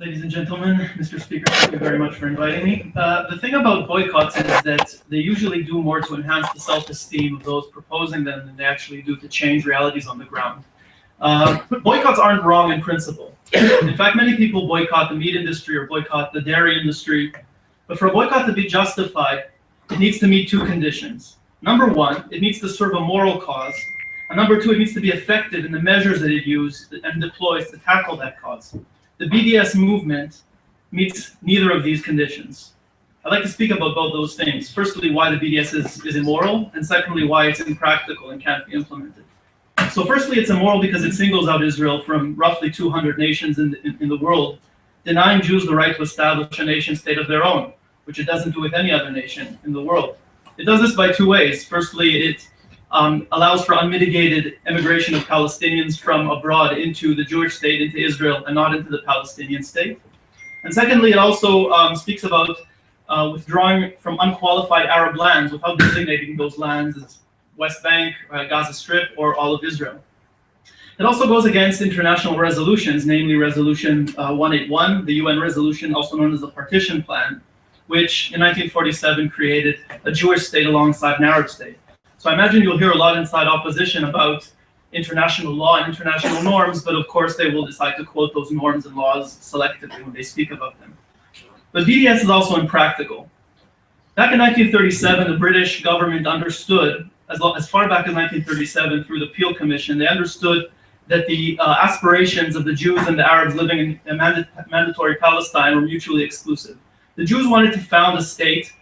Ladies and gentlemen, Mr. Speaker, thank you very much for inviting me. The thing about boycotts is that they usually do more to enhance the self-esteem of those proposing them than they actually do to change realities on the ground. Boycotts aren't wrong in principle. In fact, many people boycott the meat industry or boycott the dairy industry. But for a boycott to be justified, it needs to meet two conditions. Number one, it needs to serve a moral cause. And number two, it needs to be effective in the measures that it uses and deploys to tackle that cause. The BDS movement meets neither of these conditions. I'd like to speak about both those things. Firstly, why the BDS is immoral, and secondly, why it's impractical and can't be implemented. So firstly, it's immoral because it singles out Israel from roughly 200 nations in the world, denying Jews the right to establish a nation state of their own, which it doesn't do with any other nation in the world. It does this by two ways. Firstly, it allows for unmitigated immigration of Palestinians from abroad into the Jewish state, into Israel, and not into the Palestinian state. And secondly, it also speaks about withdrawing from unqualified Arab lands without designating those lands as West Bank, Gaza Strip, or all of Israel. It also goes against international resolutions, namely Resolution 181, the UN resolution, also known as the Partition Plan, which in 1947 created a Jewish state alongside an Arab state. So I imagine you'll hear a lot inside opposition about international law and international norms, but of course they will decide to quote those norms and laws selectively when they speak about them. But BDS is also impractical. Back in 1937, the British government understood, as far back as 1937 through the Peel Commission, they understood that the aspirations of the Jews and the Arabs living in mandatory Palestine were mutually exclusive. The Jews wanted to found a state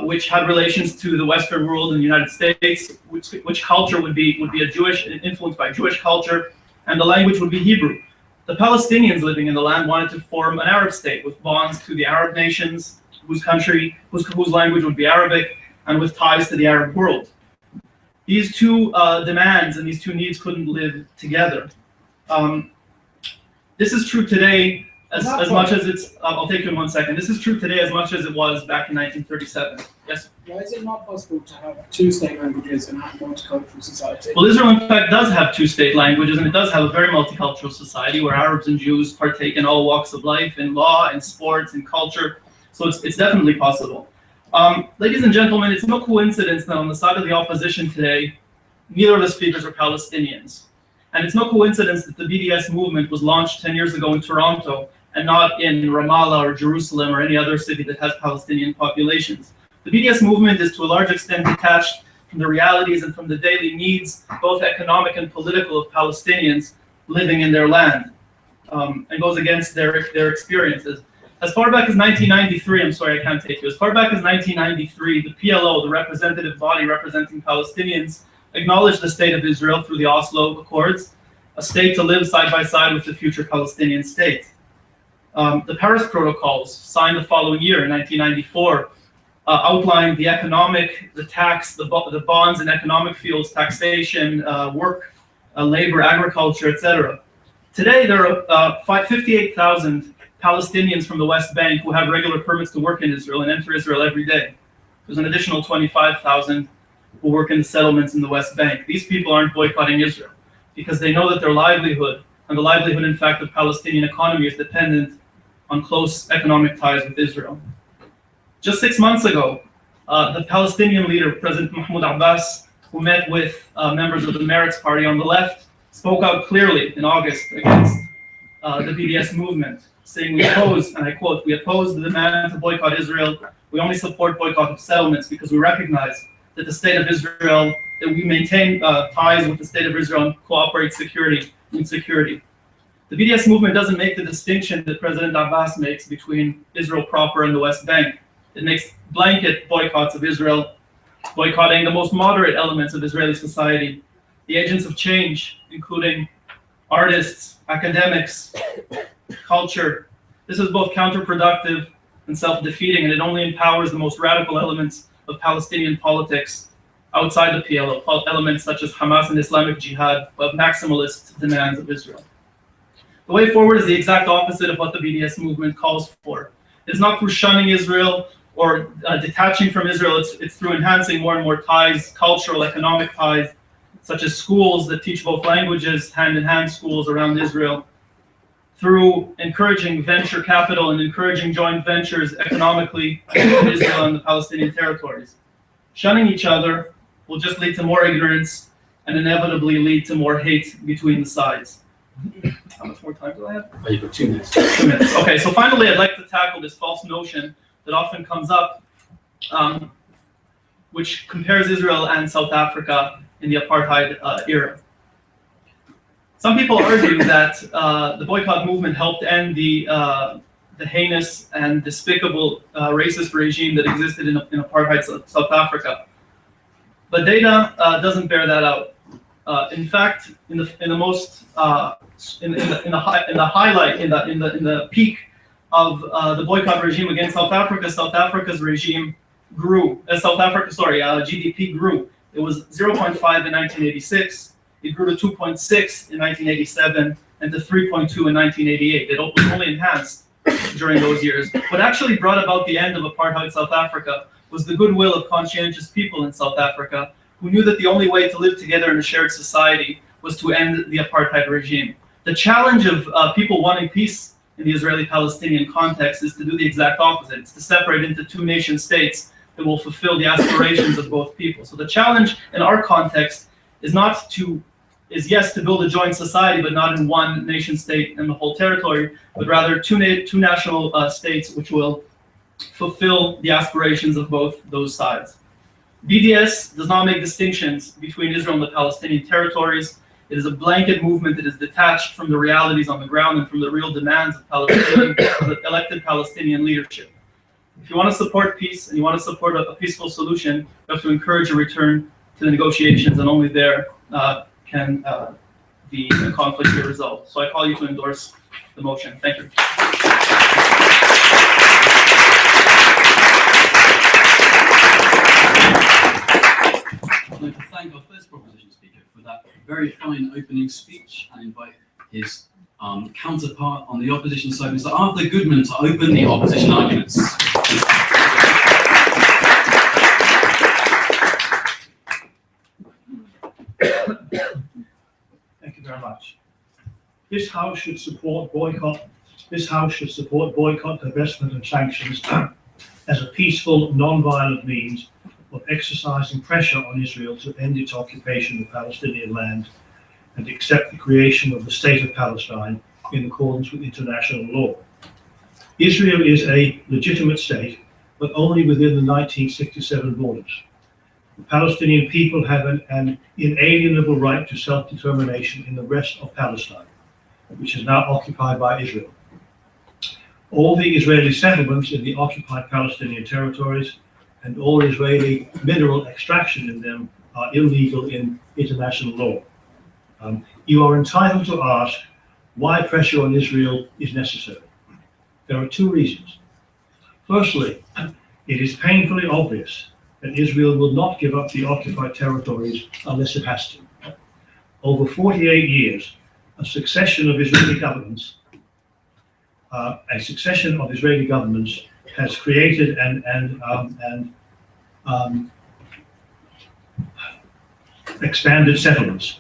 which had relations to the Western world and the United States, which culture would be a Jewish, influenced by Jewish culture, and the language would be Hebrew. The Palestinians living in the land wanted to form an Arab state with bonds to the Arab nations, whose language would be Arabic, and with ties to the Arab world. These two demands and these two needs couldn't live together. This is true today as much as it's, I'll take you in 1 second. This is true today as much as it was back in 1937. Yes? Why is it not possible to have two state languages and have a multicultural society? Well, Israel, in fact, does have two state languages, and it does have a very multicultural society where Arabs and Jews partake in all walks of life, in law, in sports, in culture. So it's definitely possible. Ladies and gentlemen, it's no coincidence that on the side of the opposition today, neither of the speakers are Palestinians. And it's no coincidence that the BDS movement was launched 10 years ago in Toronto and not in Ramallah or Jerusalem or any other city that has Palestinian populations. The BDS movement is to a large extent detached from the realities and from the daily needs, both economic and political, of Palestinians living in their land, and goes against their experiences. As far back as 1993, I'm sorry, I can't take you. As far back as 1993, the PLO, the representative body representing Palestinians, acknowledged the state of Israel through the Oslo Accords, a state to live side by side with the future Palestinian state. The Paris Protocols, signed the following year in 1994, outlined the economic, the tax, the bonds in economic fields, taxation, work, labor, agriculture, etc. Today, there are 58,000 Palestinians from the West Bank who have regular permits to work in Israel and enter Israel every day. There's an additional 25,000 who work in the settlements in the West Bank. These people aren't boycotting Israel because they know that their livelihood, and the livelihood, in fact, of Palestinian economy, is dependent on close economic ties with Israel. Just 6 months ago, the Palestinian leader, President Mahmoud Abbas, who met with members of the Meretz Party on the left, spoke out clearly in August against the BDS movement, saying, we oppose, and I quote, we oppose the demand to boycott Israel. We only support boycott of settlements because we recognize that the state of Israel, that we maintain ties with the state of Israel and cooperate in security. The BDS movement doesn't make the distinction that President Abbas makes between Israel proper and the West Bank. It makes blanket boycotts of Israel, boycotting the most moderate elements of Israeli society, the agents of change, including artists, academics, culture. This is both counterproductive and self-defeating, and it only empowers the most radical elements of Palestinian politics outside the PLO, elements such as Hamas and Islamic Jihad, of maximalist demands of Israel. The way forward is the exact opposite of what the BDS movement calls for. It's not through shunning Israel or detaching from Israel, it's through enhancing more and more ties, cultural, economic ties, such as schools that teach both languages, hand-in-hand schools around Israel, through encouraging venture capital and encouraging joint ventures economically in Israel and the Palestinian territories. Shunning each other will just lead to more ignorance and inevitably lead to more hate between the sides. How much more time do I have? Oh, you've got 2 minutes. 2 minutes. Okay, so finally, I'd like to tackle this false notion that often comes up, which compares Israel and South Africa in the apartheid era. Some people argue that the boycott movement helped end the heinous and despicable racist regime that existed in apartheid South Africa. But data doesn't bear that out. In fact, in the peak of the boycott regime against South Africa's regime grew. GDP grew. It was 0.5 in 1986. It grew to 2.6 in 1987 and to 3.2 in 1988. It was only enhanced during those years. What actually brought about the end of apartheid South Africa was the goodwill of conscientious people in South Africa who knew that the only way to live together in a shared society was to end the apartheid regime. The challenge of people wanting peace in the Israeli-Palestinian context is to do the exact opposite. It's to separate into 2 nation states that will fulfill the aspirations of both people. So the challenge in our context is yes to build a joint society, but not in 1 nation state and the whole territory, but rather two national states which will fulfill the aspirations of both those sides. BDS does not make distinctions between Israel and the Palestinian territories. It is a blanket movement that is detached from the realities on the ground and from the real demands of elected Palestinian leadership. If you want to support peace and you want to support a peaceful solution, you have to encourage a return to the negotiations, and only there can the conflict be resolved. So I call you to endorse the motion. Thank you. I'd like to thank our first proposition speaker for that very fine opening speech and invite his counterpart on the opposition side, Mr. Arthur Goodman, to open the opposition arguments. Thank you very much. This House should support boycott. This House should support boycott, divestment, and sanctions as a peaceful, non-violent means of exercising pressure on Israel to end its occupation of Palestinian land and accept the creation of the State of Palestine in accordance with international law. Israel is a legitimate state, but only within the 1967 borders. The Palestinian people have an inalienable right to self-determination in the rest of Palestine, which is now occupied by Israel. All the Israeli settlements in the occupied Palestinian territories and all Israeli mineral extraction in them are illegal in international law. You are entitled to ask why pressure on Israel is necessary. There are 2 reasons. Firstly, it is painfully obvious that Israel will not give up the occupied territories unless it has to. Over 48 years, a succession of Israeli governments has created and expanded settlements,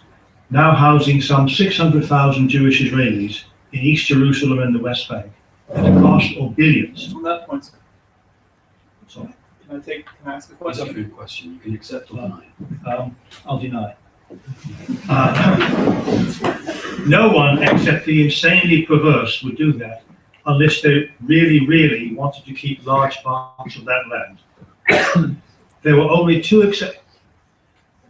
now housing some 600,000 Jewish Israelis in East Jerusalem and the West Bank, at a cost of billions. On that point, sir, Sorry. can I ask a That's a question? good question. You can accept or deny. I'll deny. No one except the insanely perverse would do that unless they really, really wanted to keep large parts of that land. There were only 2 exceptions.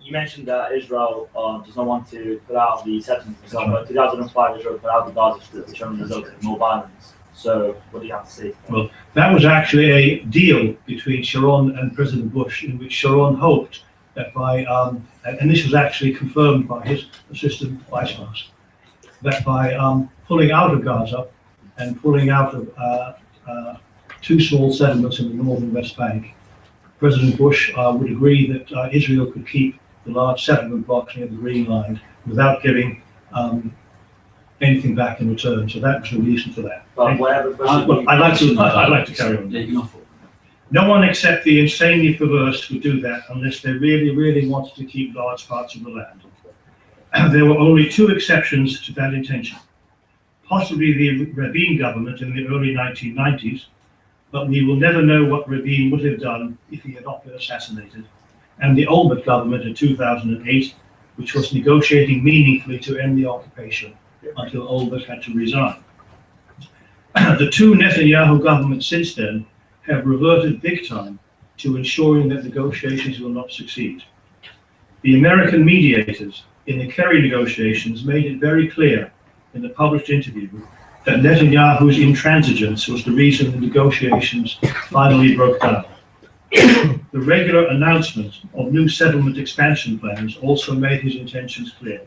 You mentioned that Israel does not want to put out the settlements itself, but in 2005 Israel put out the Gaza Strip, which only resulted in more violence. So what do you have to say? Well, that was actually a deal between Sharon and President Bush, in which Sharon hoped that by, and this was actually confirmed by his assistant vice chancellor, that by pulling out of Gaza and pulling out of 2 small settlements in the northern West Bank, President Bush would agree that Israel could keep the large settlement blocks near the Green Line without giving anything back in return. So that was the reason for that. But whatever Well, I'd like to carry on. Yeah, you can offer. No one except the insanely perverse would do that unless they really, really wanted to keep large parts of the land. There were only 2 exceptions to that intention. possibly the Rabin government in the early 1990s, but we will never know what Rabin would have done if he had not been assassinated, and the Olmert government in 2008, which was negotiating meaningfully to end the occupation until Olmert had to resign. The two Netanyahu governments since then have reverted big time to ensuring that negotiations will not succeed. The American mediators in the Kerry negotiations made it very clear in the published interview that Netanyahu's intransigence was the reason the negotiations finally broke down. The regular announcement of new settlement expansion plans also made his intentions clear.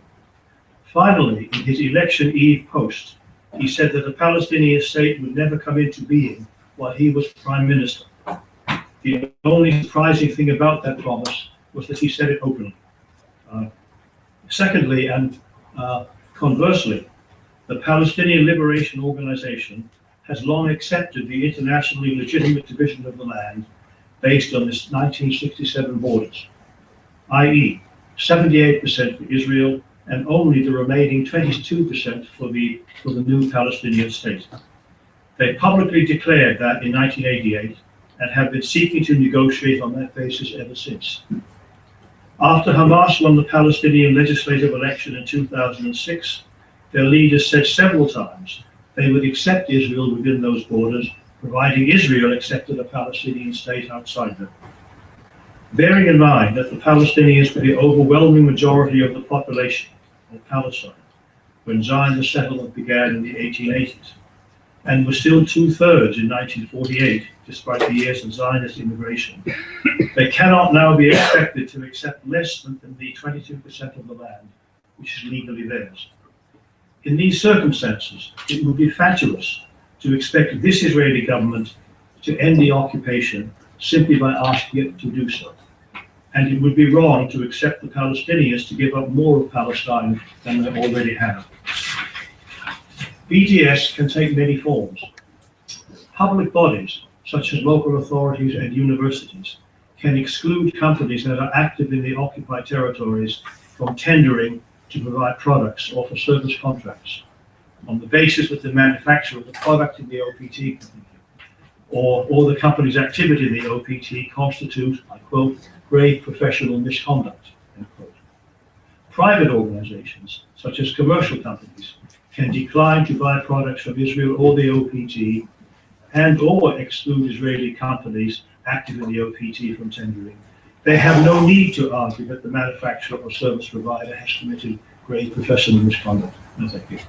Finally, in his election eve post, he said that a Palestinian state would never come into being while he was prime minister. The only surprising thing about that promise was that he said it openly. Secondly, and conversely, the Palestinian Liberation Organization has long accepted the internationally legitimate division of the land based on its 1967 borders, i.e. 78% for Israel and only the remaining 22% for the new Palestinian state. They publicly declared that in 1988 and have been seeking to negotiate on that basis ever since. After Hamas won the Palestinian legislative election in 2006, their leaders said several times they would accept Israel within those borders, providing Israel accepted a Palestinian state outside them. Bearing in mind that the Palestinians were the overwhelming majority of the population of Palestine when Zionist settlement began in the 1880s, and were still 2/3 in 1948, despite the years of Zionist immigration, they cannot now be expected to accept less than the 22% of the land which is legally theirs. In these circumstances, it would be fatuous to expect this Israeli government to end the occupation simply by asking it to do so. And it would be wrong to accept the Palestinians to give up more of Palestine than they already have. BDS can take many forms. Public bodies, such as local authorities and universities, can exclude companies that are active in the occupied territories from tendering to provide products or for service contracts on the basis that the manufacture of the product in the OPT or the company's activity in the OPT constitute, I quote, grave professional misconduct, end quote. Private organizations, such as commercial companies, can decline to buy products from Israel or the OPT and or exclude Israeli companies active in the OPT from tendering. They have no need to argue that the manufacturer or service provider has committed grave professional misconduct. No, thank you.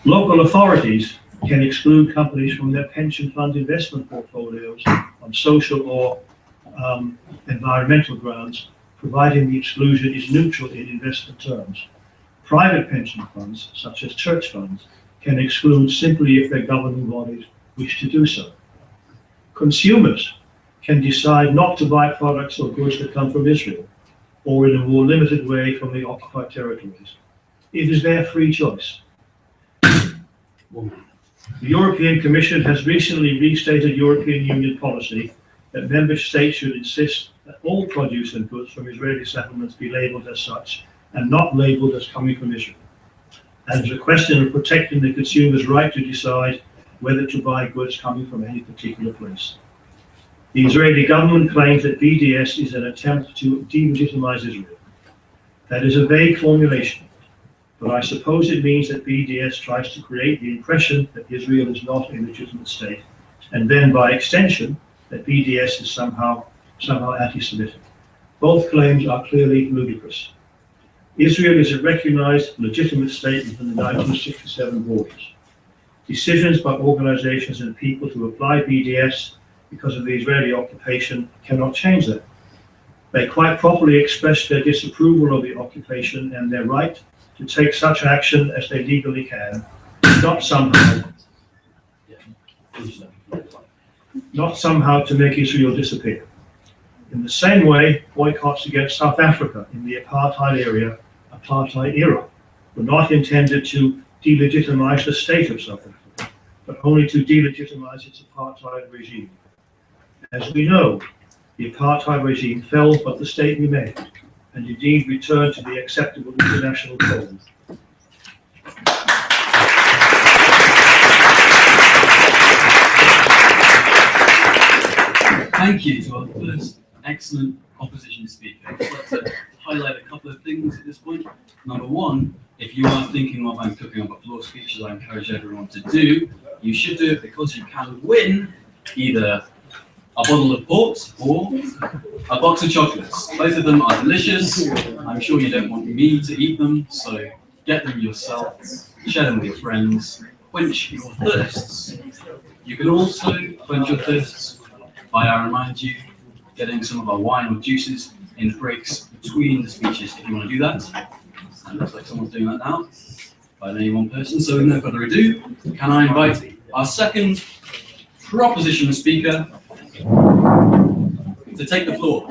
Local authorities can exclude companies from their pension fund investment portfolios on social or environmental grounds, providing the exclusion is neutral in investment terms. Private pension funds, such as church funds, can exclude simply if their governing bodies wish to do so. Consumers can decide not to buy products or goods that come from Israel, or in a more limited way from the occupied territories. It is their free choice. The European Commission has recently restated European Union policy that member states should insist that all produce and goods from Israeli settlements be labeled as such and not labeled as coming from Israel. And it's a question of protecting the consumer's right to decide whether to buy goods coming from any particular place. The Israeli government claims that BDS is an attempt to delegitimize Israel. That is a vague formulation, but I suppose it means that BDS tries to create the impression that Israel is not a legitimate state, and then by extension, that BDS is somehow anti-Semitic. Both claims are clearly ludicrous. Israel is a recognized legitimate state within the 1967 borders. Decisions by organizations and people to apply BDS because of the Israeli occupation cannot change that. They quite properly express their disapproval of the occupation and their right to take such action as they legally can, not somehow to make Israel disappear. In the same way, boycotts against South Africa in the apartheid era were not intended to delegitimize the state of South Africa, but only to delegitimize its apartheid regime. As we know, the apartheid regime fell, but the state remained, and indeed returned to the acceptable international code. thank you to our first excellent opposition speaker. I'd like to highlight a couple of things at this point. Number one, if you are thinking of I'm cooking up a floor speech, as I encourage everyone to do, you should do it because you can win either a bottle of port or a box of chocolates. Both of them are delicious. I'm sure you don't want me to eat them, so get them yourself, share them with your friends, quench your thirsts. You can also quench your thirsts by, I remind you, getting some of our wine or juices in the breaks between the speeches if you want to do that. And it looks like someone's doing that now, by only one person. So with no further ado, can I invite our second proposition speaker to take the floor.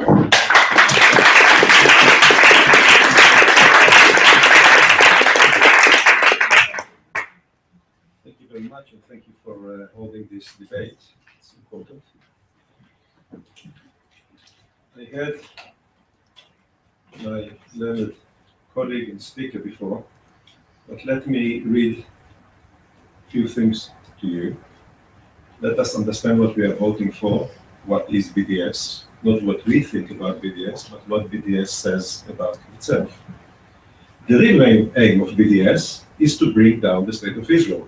Thank you very much, and thank you for holding this debate. It's important. I heard my learned colleague and speaker before, but let me read a few things to you. Let us understand what we are voting for, what is BDS, not what we think about BDS, but what BDS says about itself. The real aim of BDS is to bring down the state of Israel.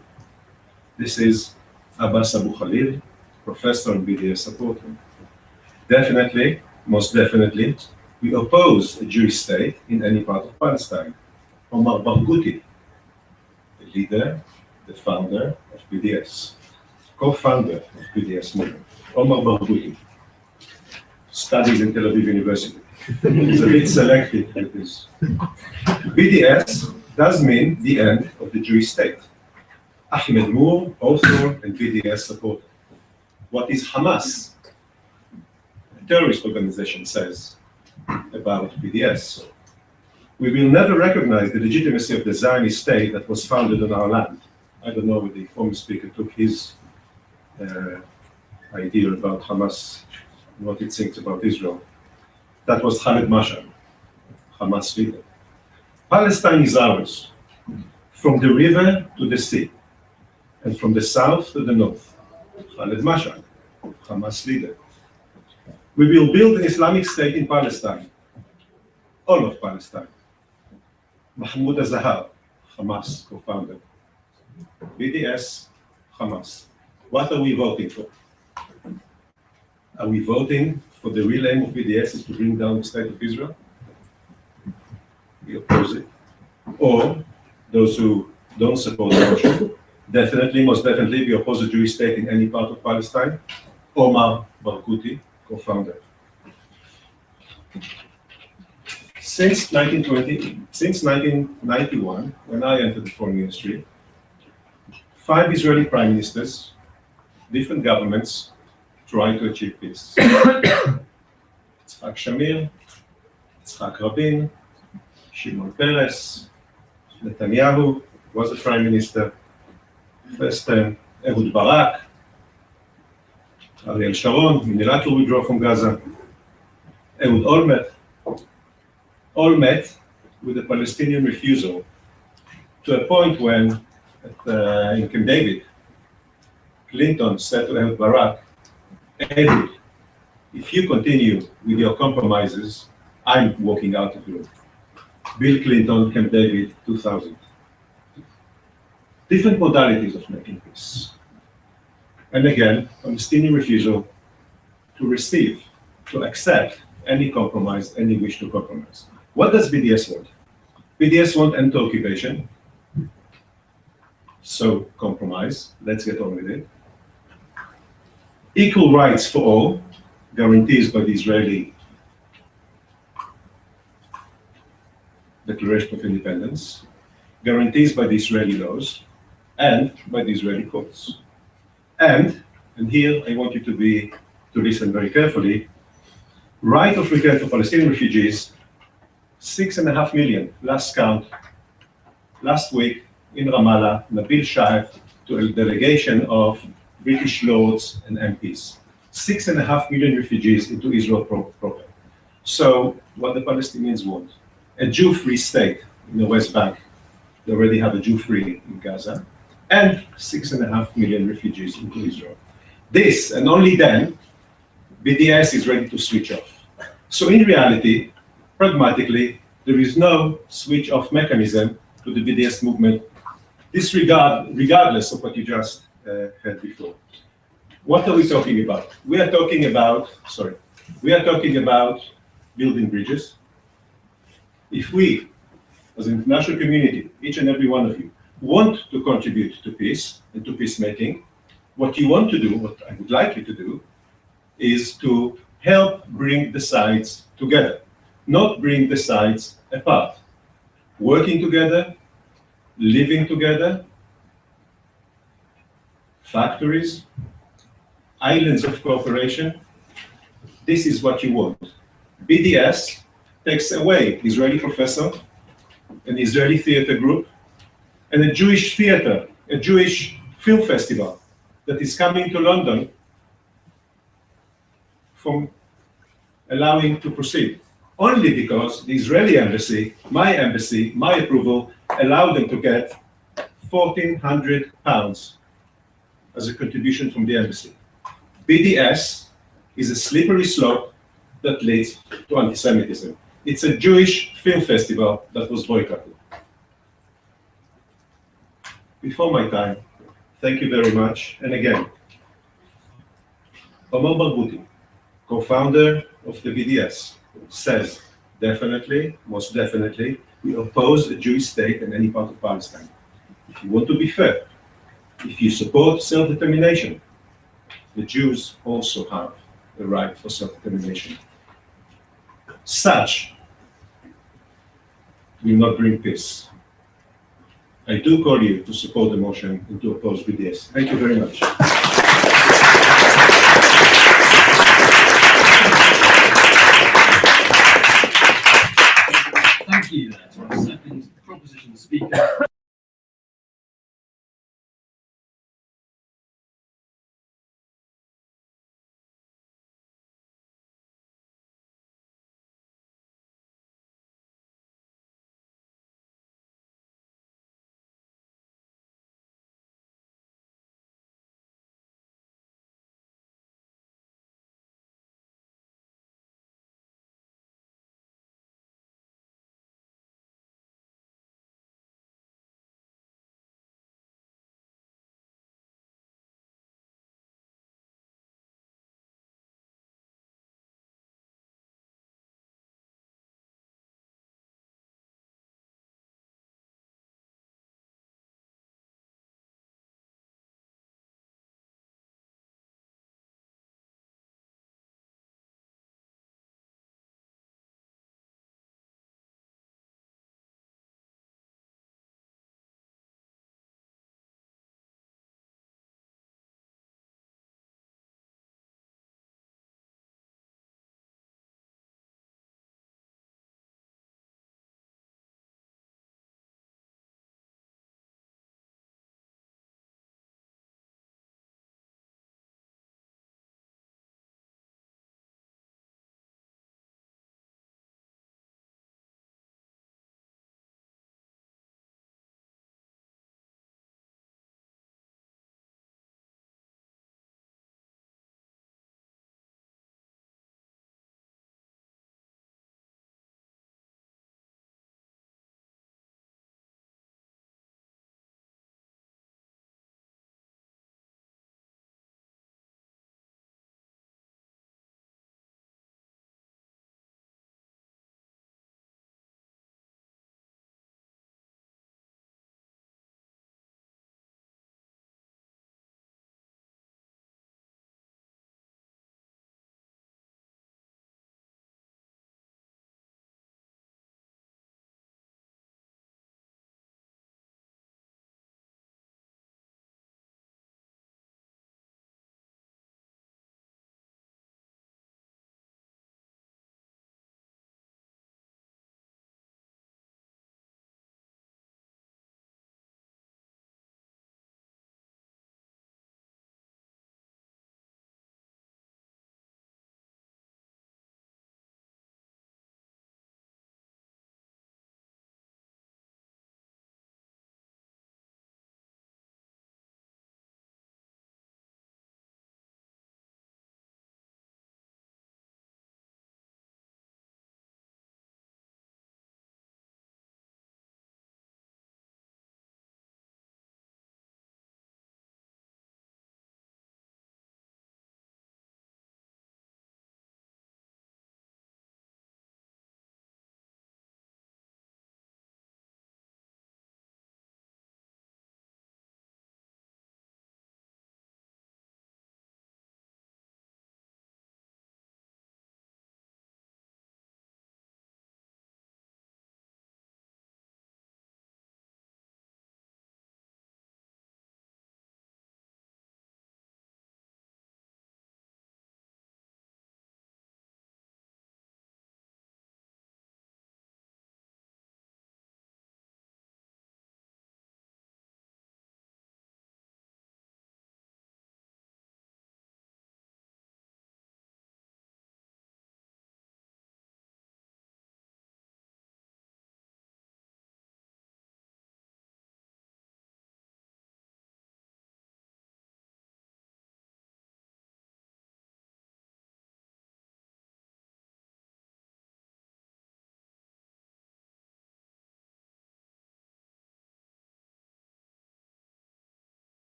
This is Abbas Abu Khalil, professor and BDS supporter. Definitely, most definitely, we oppose a Jewish state in any part of Palestine. Omar Barghouti, the leader, the founder of BDS, co-founder of BDS movement, Omar Barghouti, studies in Tel Aviv University. He's a bit selective with this. BDS does mean the end of the Jewish state. Ahmed Moore, author and BDS supporter. What is Hamas, a terrorist organization, says about BDS? We will never recognize the legitimacy of the Zionist state that was founded on our land. I don't know whether the former speaker took his idea about Hamas and what it thinks about Israel. That was Khaled Mashal, Hamas leader. Palestine is ours, from the river to the sea, and from the south to the north. Khaled Mashal, Hamas leader. We will build an Islamic state in Palestine, all of Palestine. Mahmoud Azahar, Hamas co-founder. BDS, Hamas. What are we voting for? Are we voting for the real aim of BDS is to bring down the state of Israel? We oppose it. Or those who don't support the motion, definitely, most definitely, we oppose a Jewish state in any part of Palestine. Omar Barghouti, co-founder. Since 1991, when I entered the foreign ministry, 5 Israeli prime ministers, different governments, tried to achieve peace. Yitzhak Shamir, Yitzhak Rabin, Shimon Peres, Netanyahu was the prime minister, first term, Ehud Barak, Ariel Sharon, unilateral withdrawal from Gaza, Ehud Olmert, all met with the Palestinian refusal to a point when, in Camp David, Clinton said to Ehud Barak, Ehud, if you continue with your compromises, I'm walking out of the room. Bill Clinton, Camp David, 2000. Different modalities of making peace. And again, Palestinian refusal to receive, to accept any compromise, any wish to compromise. What does BDS want? BDS want end to occupation. So compromise, let's get on with it. Equal rights for all, guarantees by the Israeli Declaration of Independence, guarantees by the Israeli laws, and by the Israeli courts. And here I want you to listen very carefully, right of return for Palestinian refugees, 6.5 million, last count, last week in Ramallah, Nabil Shaef, to a delegation of British lords and MPs. 6.5 million refugees into Israel proper. So what the Palestinians want, a Jew-free state in the West Bank. They already have a Jew-free in Gaza, and 6.5 million refugees into Israel. This, and only then, BDS is ready to switch off. So in reality, pragmatically, there is no switch off mechanism to the BDS movement, regardless of what you just heard before. What are we talking about? We are talking about building bridges. If we, as an international community, each and every one of you, want to contribute to peace and to peacemaking, what you want to do, what I would like you to do, is to help bring the sides together, not bring the sides apart. Working together, living together, factories, islands of cooperation. This is what you want. BDS takes away Israeli professor, an Israeli theater group, and a Jewish theater, a Jewish film festival that is coming to London from allowing to proceed. Only because the Israeli embassy, my approval, allowed them to get £1,400 as a contribution from the embassy. BDS is a slippery slope that leads to anti-Semitism. It's a Jewish film festival that was boycotted. Before my time, thank you very much. And again, Omar Barghouti, co-founder of the BDS, says definitely, most definitely, we oppose a Jewish state in any part of Palestine. If you want to be fair, if you support self-determination, the Jews also have the right for self-determination. Such will not bring peace. I do call you to support the motion and to oppose BDS. Thank you very much. Thank you there to our second proposition speaker.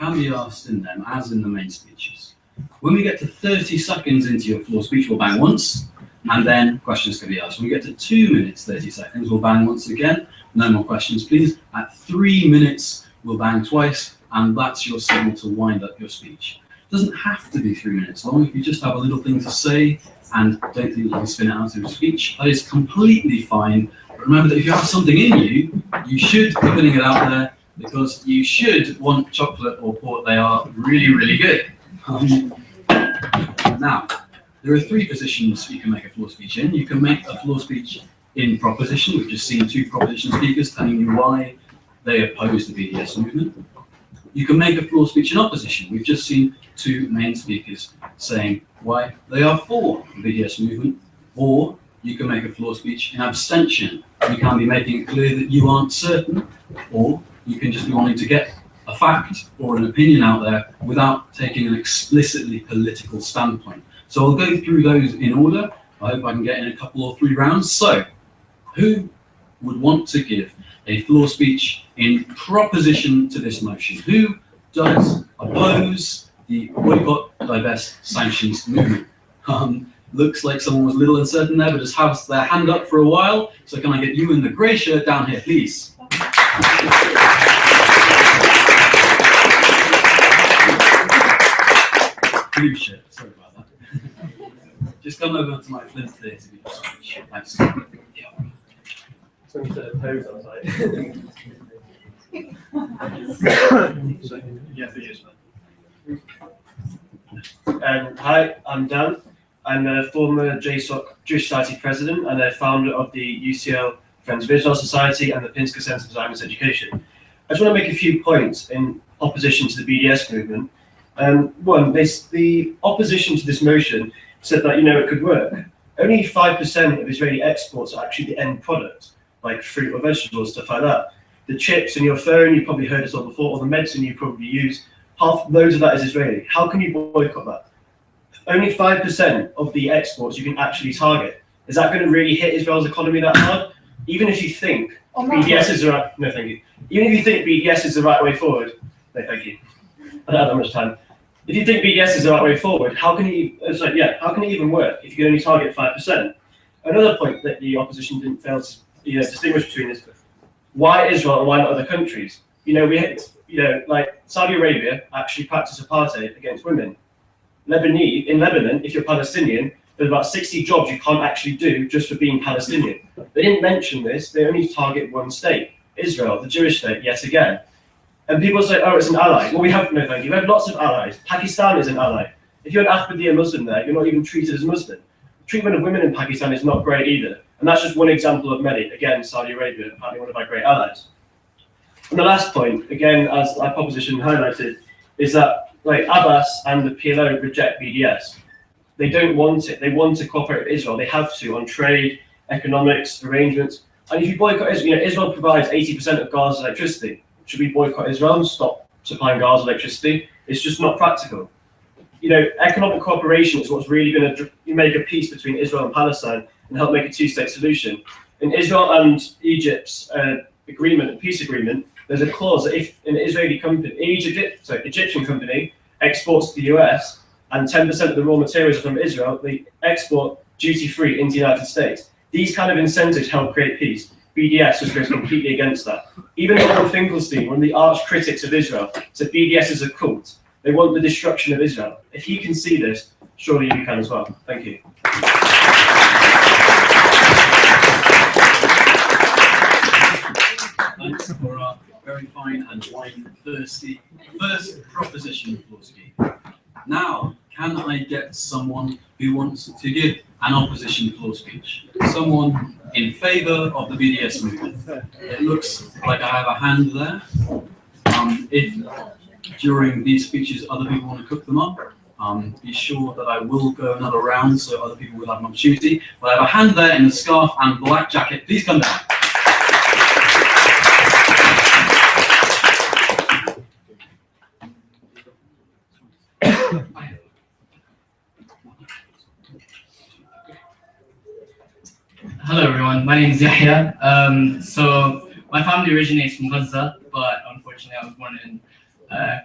can be asked in them, as in the main speeches. When we get to 30 seconds into your floor speech, we'll bang once, and then questions can be asked. When we get to 2 minutes, 30 seconds, we'll bang once again. No more questions, please. At 3 minutes, we'll bang twice, and that's your signal to wind up your speech. It doesn't have to be 3 minutes long. If you just have a little thing to say and don't think you can spin it out into a speech, that is completely fine. But remember that if you have something in you, you should be putting it out there, because you should want chocolate or port. They are really, really good. Now, there are 3 positions you can make a floor speech in. You can make a floor speech in proposition. We've just seen 2 proposition speakers telling you why they oppose the BDS movement. You can make a floor speech in opposition. We've just seen 2 main speakers saying why they are for the BDS movement. Or you can make a floor speech in abstention. You can be making it clear that you aren't certain, or you can just be wanting to get a fact or an opinion out there without taking an explicitly political standpoint. So I'll go through those in order. I hope I can get in a couple or 3 rounds. So, who would want to give a floor speech in proposition to this motion? Who does oppose the boycott, divest, sanctions movement? Looks like someone was a little uncertain there, but just has their hand up for a while. So can I get you in the grey shirt down here, please? Blue shirt, sorry about that. Just come over to my flint there to be your speech. Thanks. So instead of pose outside. Hi, I'm Dan. I'm a former JSOC Jewish Society president and a founder of the UCL Friends of Israel Society and the Pinsker Center for Zionist Education. I just want to make a few points in opposition to the BDS movement. One, the opposition to this motion said that, it could work. Only 5% of Israeli exports are actually the end product, like fruit or vegetables, stuff like that. The chips in your phone, you probably heard this all before, or the medicine you probably use, loads of that is Israeli. How can you boycott that? Only 5% of the exports you can actually target. Is that going to really hit Israel's economy that hard? Even if you think BDS is the right, no thank you. Even if you think BDS is the right way forward, no thank you. I don't have that much time. If you think BDS is the right way forward, how can it even work if you can only target 5%? Another point that the opposition didn't fail to distinguish between is why Israel and why not other countries? Like Saudi Arabia actually practice apartheid against women. In Lebanon, if you're Palestinian, there's about 60 jobs you can't actually do just for being Palestinian. They didn't mention this. They only target one state, Israel, the Jewish state, yet again. And people say, oh, it's an ally. Well, we have no thank you. We have lots of allies. Pakistan is an ally. If you're an Ahmadiyya Muslim there, you're not even treated as Muslim. Treatment of women in Pakistan is not great either. And that's just one example of many. Again, Saudi Arabia, apparently one of our great allies. And the last point, again, as our proposition highlighted, is that Abbas and the PLO reject BDS. They don't want it. They want to cooperate with Israel. They have to on trade, economics, arrangements. And if you boycott Israel, Israel provides 80% of Gaza's electricity. Should we boycott Israel and stop supplying Gaza electricity? It's just not practical. Economic cooperation is what's really going to make a peace between Israel and Palestine and help make a 2-state solution. In Israel and Egypt's peace agreement, there's a clause that if an Egyptian company exports to the US and 10% of the raw materials are from Israel, they export duty-free into the United States. These kind of incentives help create peace. BDS just goes completely against that. Even Ron Finkelstein, one of the arch critics of Israel, said BDS is a cult. They want the destruction of Israel. If he can see this, surely you can as well. Thank you. Thanks for our very fine and wine-thirsty first proposition floor speech. Now, can I get someone who wants to give an opposition floor speech? Someone in favour of the BDS movement? It looks like I have a hand there. If during these speeches other people want to cook them up, be sure that I will go another round so other people will have an opportunity. But I have a hand there in the scarf and black jacket. Please come down. Hello everyone, my name is Yahya. So my family originates from Gaza, but unfortunately I was born in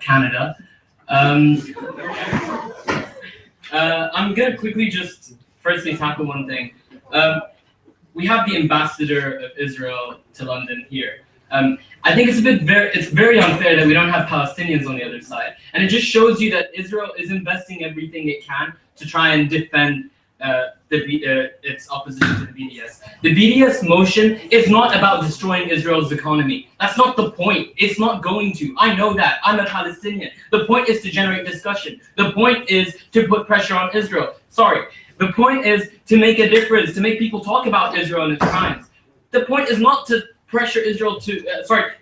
Canada. I'm gonna quickly just firstly tackle one thing. We have the ambassador of Israel to London here. I think it's very unfair that we don't have Palestinians on the other side, and it just shows you that Israel is investing everything it can to try and defend its opposition to the BDS. The BDS motion is not about destroying Israel's economy. That's not the point. It's not going to. I know that. I'm a Palestinian. The point is to generate discussion. The point is to put pressure on Israel. Sorry. The point is to make a difference, to make people talk about Israel and its crimes. The point is not to pressure Israel to,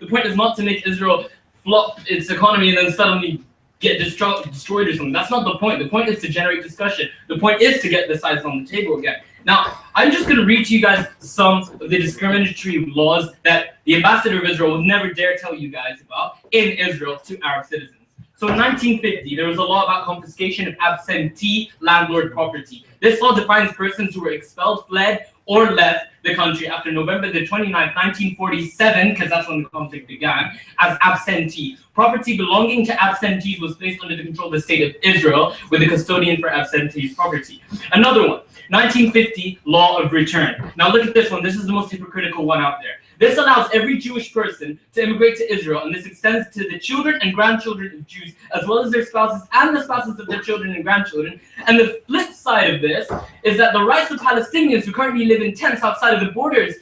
the point is not to make Israel flop its economy and then suddenly get destroyed or something. That's not the point. The point is to generate discussion. The point is to get the sides on the table again. Now, I'm just going to read to you guys some of the discriminatory laws that the ambassador of Israel would never dare tell you guys about in Israel to Arab citizens. So in 1950, there was a law about confiscation of absentee landlord property. This law defines persons who were expelled, fled, or left the country after November the 29th, 1947, because that's when the conflict began, as absentee. Property belonging to absentees was placed under the control of the state of Israel, with a custodian for absentees' property. Another one, 1950, law of return. Now look at this one. This is the most hypocritical one out there. This allows every Jewish person to immigrate to Israel, and this extends to the children and grandchildren of Jews, as well as their spouses and the spouses of their children and grandchildren. And the flip side of this is that the rights of Palestinians who currently live in tents outside of the borders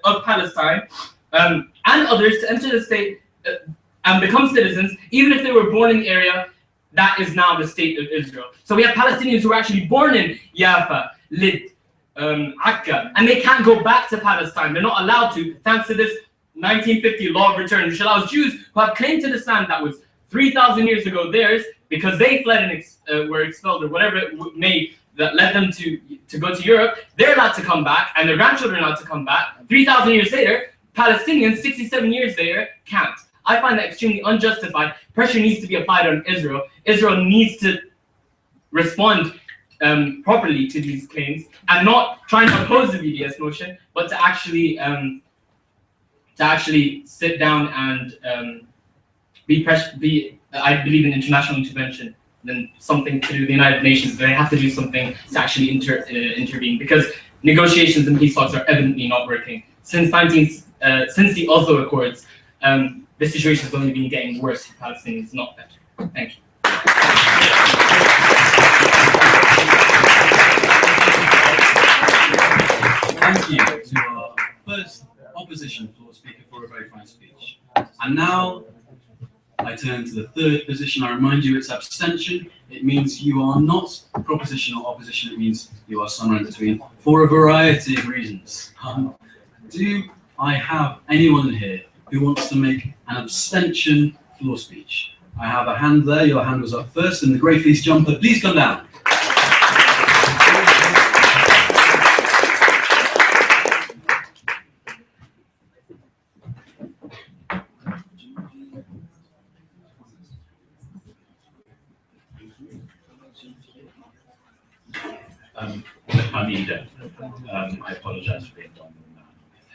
of Palestine and others to enter the state and become citizens, even if they were born in the area that is now the state of Israel. So we have Palestinians who were actually born in Jaffa, Lid, Akka, and they can't go back to Palestine. They're not allowed to, thanks to this 1950 law of return, which allows Jews who have claim to this land that was 3,000 years ago theirs, because they fled and were expelled or whatever it may that led them to go to Europe. They're allowed to come back, and their grandchildren are allowed to come back. 3,000 years later, Palestinians, 67 years later, can't. I find that extremely unjustified. Pressure needs to be applied on Israel. Israel needs to respond properly to these claims and not trying to oppose the BDS motion, but to actually sit down and I believe in international intervention, then something to do with the United Nations. They have to do something to actually intervene, because negotiations and peace talks are evidently not working. Since the Oslo Accords, the situation has only been getting worse for Palestinians, not better. Thank you. Thank you to our first opposition floor speaker for a very fine speech. And now I turn to the third position. I remind you it's abstention. It means you are not proposition or opposition. It means you are somewhere in between for a variety of reasons. Do I have anyone here who wants to make an abstention floor speech? I have a hand there. Your hand was up first in the grey fleece jumper. Please come down. I apologise for being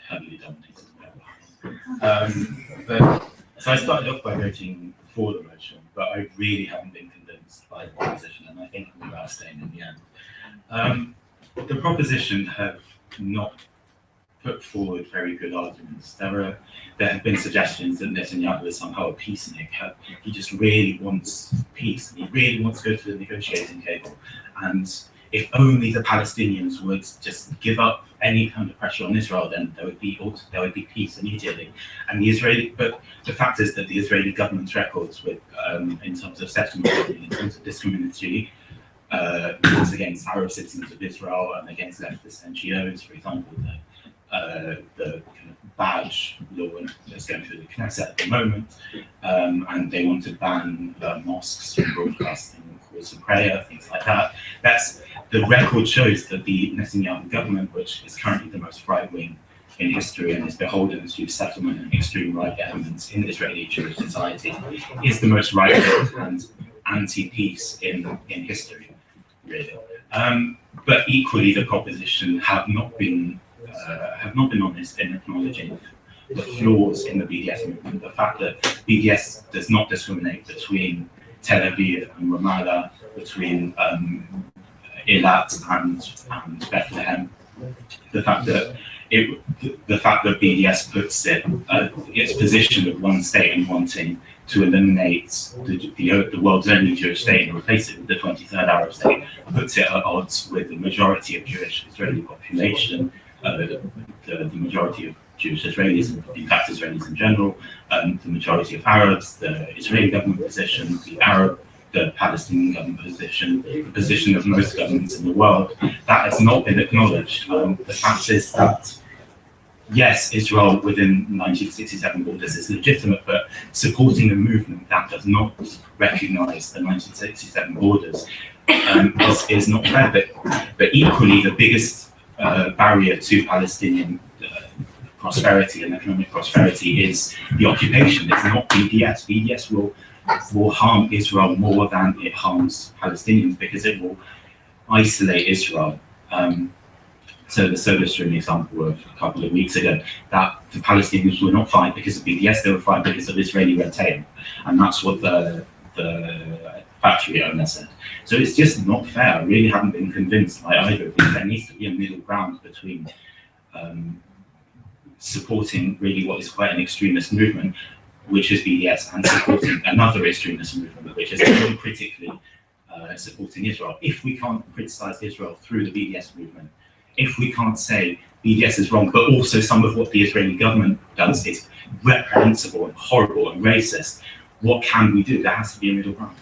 heavily dominated. So I started off by voting for the motion, but I really haven't been convinced by the proposition, and I think I'm about staying in the end. The proposition have not put forward very good arguments. There have been suggestions that Netanyahu is somehow a peacemaker. He just really wants peace, and he really wants to go to the negotiating table. And if only the Palestinians would just give up any kind of pressure on Israel, then there would be peace immediately. And but the fact is that the Israeli government's records with in terms of settlement, in terms of discriminatory laws against Arab citizens of Israel and against leftist NGOs, for example, the kind of badge law that's going through the Knesset at the moment, and they want to ban mosques from broadcasting calls for prayer, things like that. The record shows that the Netanyahu government, which is currently the most right-wing in history and is beholden to settlement and extreme right elements in Israeli Jewish society, is the most right-wing and anti-peace in history, really. But equally, the proposition have not been honest in acknowledging the flaws in the BDS movement, the fact that BDS does not discriminate between Tel Aviv and Ramallah, between Eilat and Bethlehem, the fact that BDS puts its position of one state and wanting to eliminate the world's only Jewish state and replace it with the 23rd Arab state, puts it at odds with the majority of Jewish Israeli population, the majority of Jewish Israelis, in fact Israelis in general, the majority of Arabs, the Israeli government position, the Palestinian government position, the position of most governments in the world. That has not been acknowledged. The fact is that, yes, Israel within 1967 borders is legitimate, but supporting a movement that does not recognize the 1967 borders is not fair. But equally, the biggest barrier to Palestinian prosperity and economic prosperity is the occupation. It's not BDS. BDS will harm Israel more than it harms Palestinians because it will isolate Israel. So the Solar Stream example of a couple of weeks ago, that the Palestinians will not fight because of BDS, they will fight because of Israeli red tape. And that's what the factory owner said. So it's just not fair. I really haven't been convinced by either of these. There needs to be a middle ground between supporting really what is quite an extremist movement, which is BDS, and supporting another extremist movement, which is critically supporting Israel. If we can't criticize Israel through the BDS movement, if we can't say BDS is wrong, but also some of what the Israeli government does is reprehensible and horrible and racist, what can we do? There has to be a middle ground.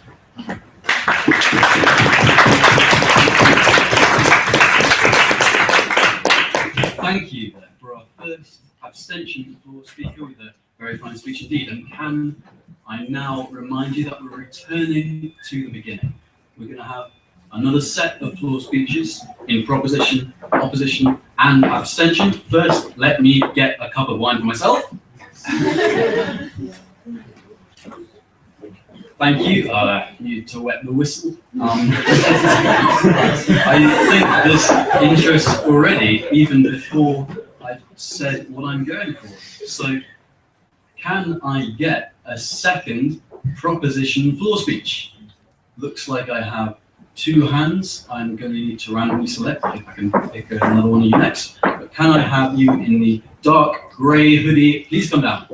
Thank you for our first abstention floor speaker with a very fine speech indeed. And can I now remind you that we're returning to the beginning. We're going to have another set of floor speeches in proposition, opposition, and abstention. First, let me get a cup of wine for myself. Thank you. You to wet the whistle. I think there's interest already, even before I've said what I'm going for. So, can I get a second proposition floor speech? Looks like I have two hands. I'm going to need to randomly select if I can pick another one of you next. But can I have you in the dark grey hoodie? Please come down.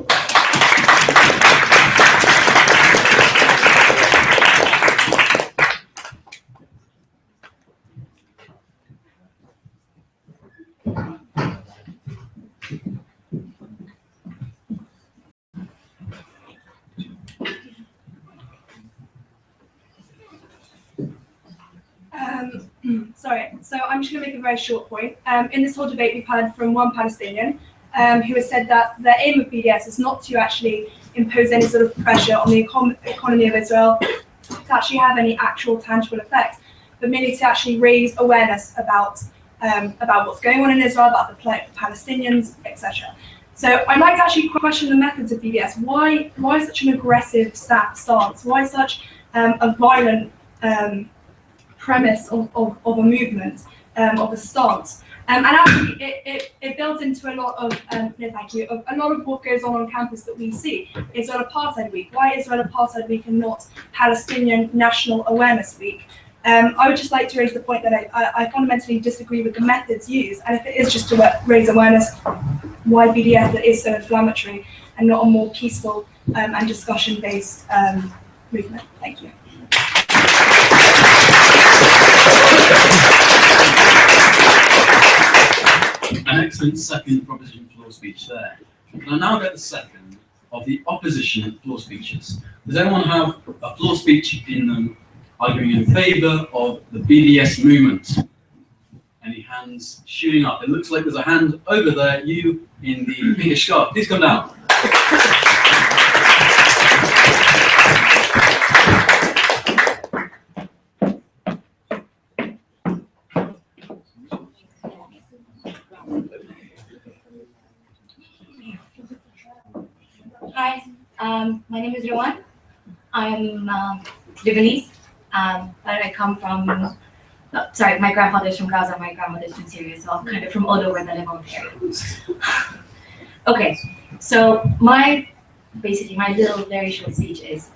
Sorry, so I'm just going to make a very short point. In this whole debate, we've heard from one Palestinian who has said that the aim of BDS is not to actually impose any sort of pressure on the economy of Israel to actually have any actual tangible effect, but merely to actually raise awareness about what's going on in Israel, about the plight of Palestinians, etc. So I'd like to actually question the methods of BDS. Why such an aggressive stance? Why such a violent premise of a movement, of a stance? And actually, it builds into a lot of a lot of what goes on campus that we see. Israel Apartheid Week. Why Israel Apartheid Week and not Palestinian National Awareness Week? I would just like to raise the point that I fundamentally disagree with the methods used, and if it is just to raise awareness, why BDS that is so inflammatory and not a more peaceful and discussion-based movement? Thank you. An excellent second proposition floor speech there. And I now get the second of the opposition floor speeches. Does anyone have a floor speech in them arguing in favour of the BDS movement? Any hands shooting up? It looks like there's a hand over there. You in the pinkish scarf. Please come down. Hi, my name is Rowan. I'm Lebanese, but I come from, my grandfather's from Gaza, my grandmother's from Syria, so I'm kind of from all over the Levant area. Okay, So basically my little very short speech is,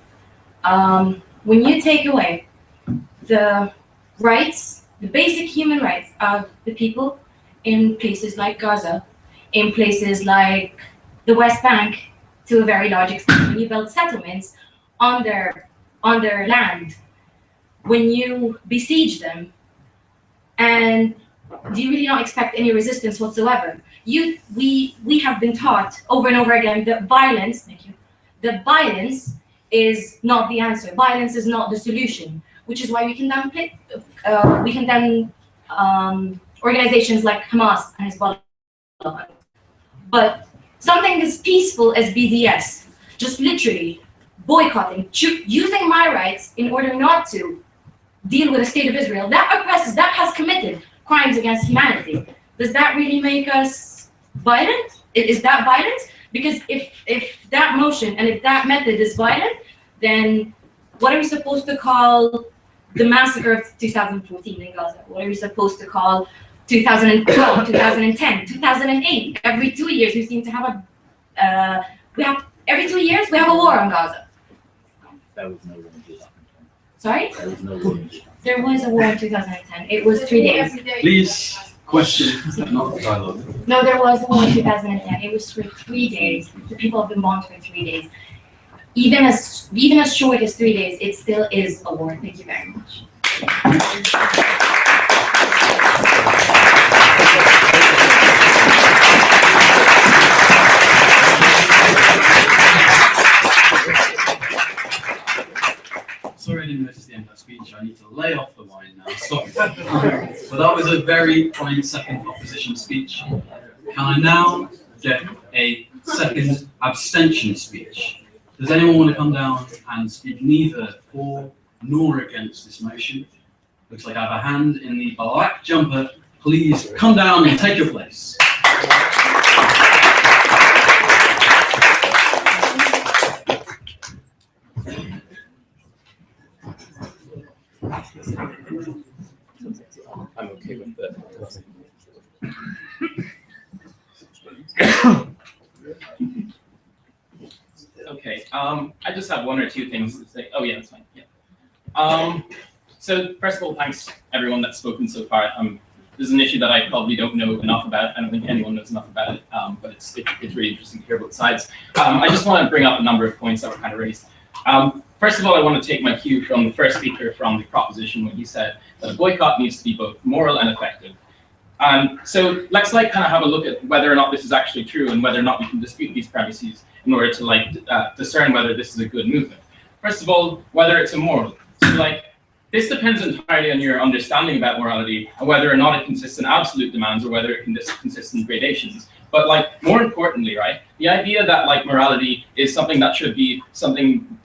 when you take away the rights, the basic human rights of the people in places like Gaza, in places like the West Bank, to a very large extent, when you build settlements on their land, when you besiege them, and do you really not expect any resistance whatsoever? We have been taught over and over again that violence, that violence is not the answer. Violence is not the solution, which is why we condemn organizations like Hamas and Hezbollah. But something as peaceful as BDS, just literally boycotting, using my rights in order not to deal with the state of Israel, that oppresses, that has committed crimes against humanity. Does that really make us violent? Is that violent? Because if that motion and if that method is violent, then what are we supposed to call the massacre of 2014 in Gaza? What are we supposed to call 2012, 2010, 2008? Every 2 years we seem to have every 2 years we have a war on Gaza. There was no war in 2010. Sorry? There was no war in 2010. There was a war in 2010. It was 3 days. Please, questions, not dialogue. No, there was a war in 2010. It was for 3 days. The people have been bombed for 3 days. Even as short as 3 days, it still is a war. Thank you very much. Sorry I didn't notice the end of that speech. I need to lay off the wine now. Stop. But that was a very fine second opposition speech. Can I now get a second abstention speech? Does anyone want to come down and speak neither for nor against this motion? Looks like I have a hand in the black jumper. Please come down and take your place. I'm okay with that. Okay, I just have one or two things to say. Oh yeah, that's fine. Yeah. So first of all, thanks everyone that's spoken so far. This is an issue that I probably don't know enough about. I don't think anyone knows enough about it, but it's really interesting to hear both sides. I just want to bring up a number of points that were kind of raised. First of all, I want to take my cue from the first speaker from the proposition when he said that a boycott needs to be both moral and effective. So let's kind of have a look at whether or not this is actually true and whether or not we can dispute these premises in order to discern whether this is a good movement. First of all, whether it's immoral. So this depends entirely on your understanding about morality and whether or not it consists in absolute demands or whether it consists in gradations. But more importantly, right, the idea that morality is something that should be something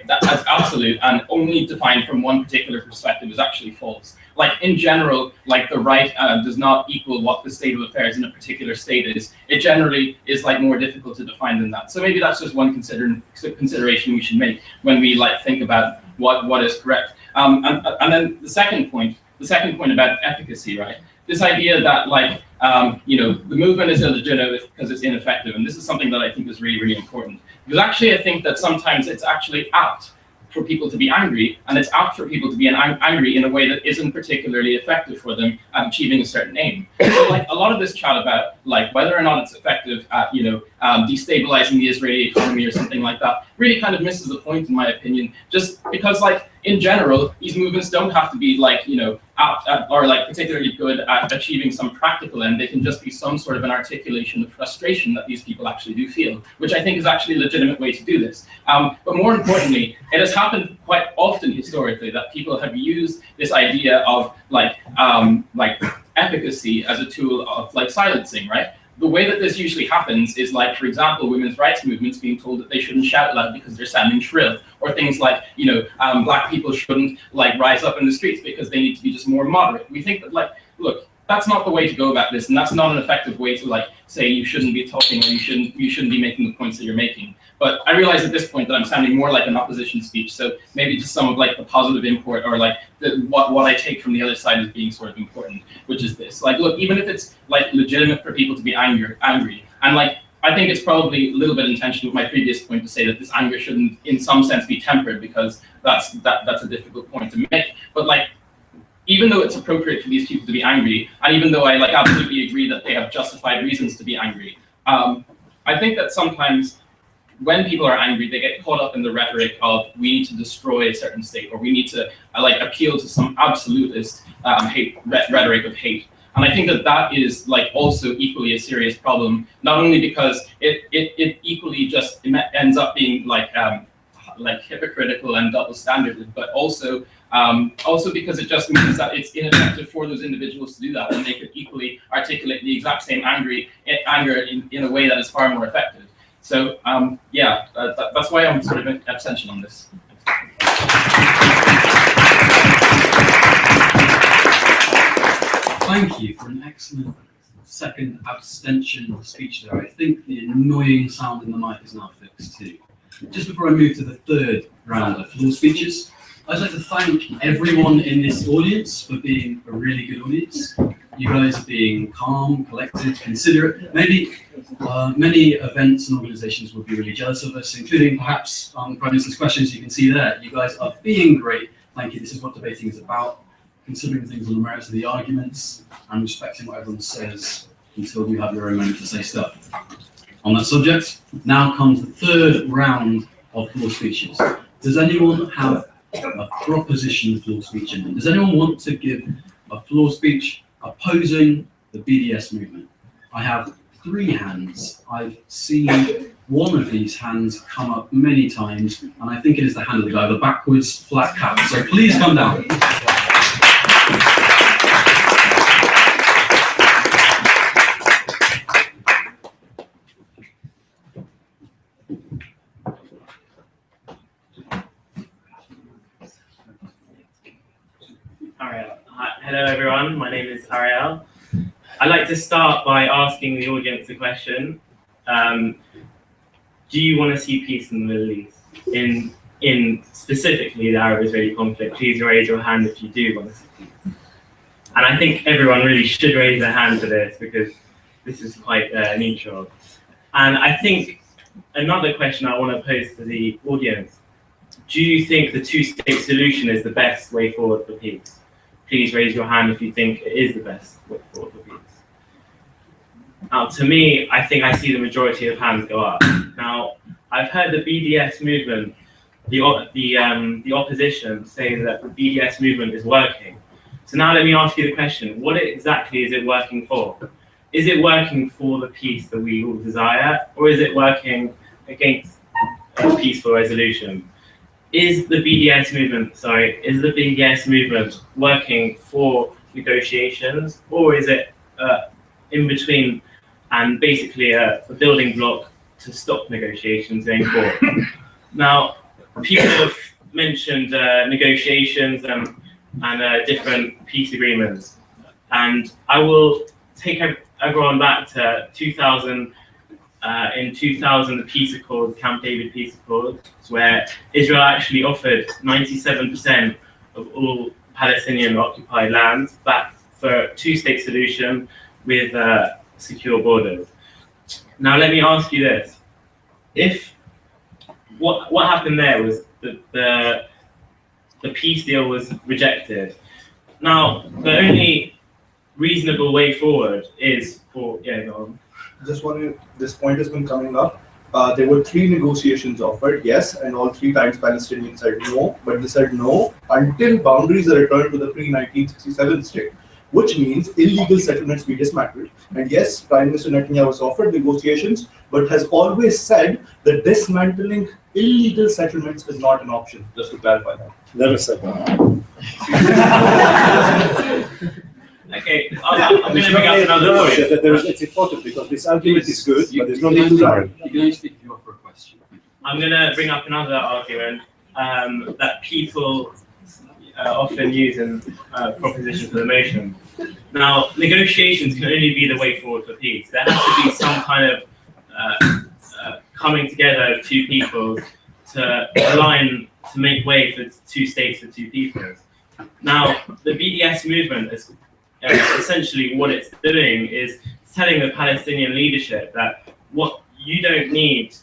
that's absolute and only defined from one particular perspective is actually false. In general, the right does not equal what the state of affairs in a particular state is. It generally is more difficult to define than that. So maybe that's just one consideration we should make when we think about what is correct. And then the second point about efficacy, right? This idea that the movement is illegitimate because it's ineffective, and this is something that I think is really, really important. Because actually, I think that sometimes it's actually apt for people to be angry, and it's apt for people to be angry in a way that isn't particularly effective for them at achieving a certain aim. So a lot of this chat about whether or not it's effective at destabilizing the Israeli economy or something like that really kind of misses the point in my opinion, just because in general these movements don't have to be apt at, or particularly good at achieving some practical end. They can just be some sort of an articulation of frustration that these people actually do feel, which I think is actually a legitimate way to do this. But more importantly, it has happened quite often historically that people have used this idea of efficacy as a tool of silencing, right? The way that this usually happens is for example, women's rights movements being told that they shouldn't shout loud because they're sounding shrill, or things black people shouldn't rise up in the streets because they need to be just more moderate. We think that look, that's not the way to go about this, and that's not an effective way to say you shouldn't be talking or you shouldn't be making the points that you're making. But I realize at this point that I'm sounding more like an opposition speech, so maybe just some of the positive import or what I take from the other side as being sort of important, which is this. Look, even if it's legitimate for people to be angry, and I think it's probably a little bit intentional with my previous point to say that this anger shouldn't, in some sense, be tempered, because that's a difficult point to make. But like, even though it's appropriate for these people to be angry, and even though I like absolutely agree that they have justified reasons to be angry, I think that sometimes when people are angry, they get caught up in the rhetoric of we need to destroy a certain state, or we need to like appeal to some absolutist rhetoric of hate. And I think that that is like also equally a serious problem, not only because it equally just ends up being like hypocritical and double standarded, but also because it just means that it's ineffective for those individuals to do that when they could equally articulate the exact same anger in a way that is far more effective. So yeah, that's why I'm sort of in abstention on this. Thank you for an excellent second abstention speech there. I think the annoying sound in the mic is now fixed too. Just before I move to the third round of floor speeches, I'd like to thank everyone in this audience for being a really good audience. You guys being calm, collected, considerate. Maybe many events and organizations would be really jealous of us, including perhaps Prime Minister's questions you can see there. You guys are being great. Thank you. This is what debating is about. Considering things on the merits of the arguments and respecting what everyone says until you have your own moment to say stuff. On that subject, now comes the third round of floor speeches. Does anyone have a proposition floor speech in them? Does anyone want to give a floor speech opposing the BDS movement? I have 3 hands. I've seen one of these hands come up many times, and I think it is the hand of the guy with the backwards flat cap. So please come down. Hello everyone, my name is Ariel. I'd like to start by asking the audience a question. Do you want to see peace in the Middle East? In specifically the Arab-Israeli conflict, please raise your hand if you do want to see peace. And I think everyone really should raise their hand for this, because this is quite neutral. And I think another question I want to pose to the audience: do you think the two-state solution is the best way forward for peace? Please raise your hand if you think it is the best way forward for peace. Now, to me, I think I see the majority of hands go up. Now, I've heard the BDS movement, the opposition, say that the BDS movement is working. So now let me ask you the question: what exactly is it working for? Is it working for the peace that we all desire, or is it working against a peaceful resolution? Is the BDS movement working for negotiations, or is it in between and basically a building block to stop negotiations going forward? Now, people have mentioned negotiations and different peace agreements, and I will take everyone back to 2000. In 2000, the peace accord, Camp David peace accord, where Israel actually offered 97% of all Palestinian occupied lands back for a two-state solution with secure borders. Now, let me ask you this: what happened there was that the peace deal was rejected. Now, the only reasonable way forward is for Just one, this point has been coming up. There were 3 negotiations offered, yes, and all 3 times Palestinians said no, but they said no until boundaries are returned to the pre-1967 state, which means illegal settlements be dismantled. And yes, Prime Minister Netanyahu was offered negotiations, but has always said that dismantling illegal settlements is not an option, just to clarify that. Never said that. Okay, I'm going to bring up another point. It's important because this argument is good, but there's no need to lie. You can only speak if you offer a question. I'm going to bring up another argument that people often use in proposition for the motion. Now, negotiations can only be the way forward for peace. There has to be some kind of coming together of 2 people to align, to make way for 2 states and 2 peoples. Now, the BDS movement is essentially what it's doing is telling the Palestinian leadership that what you don't need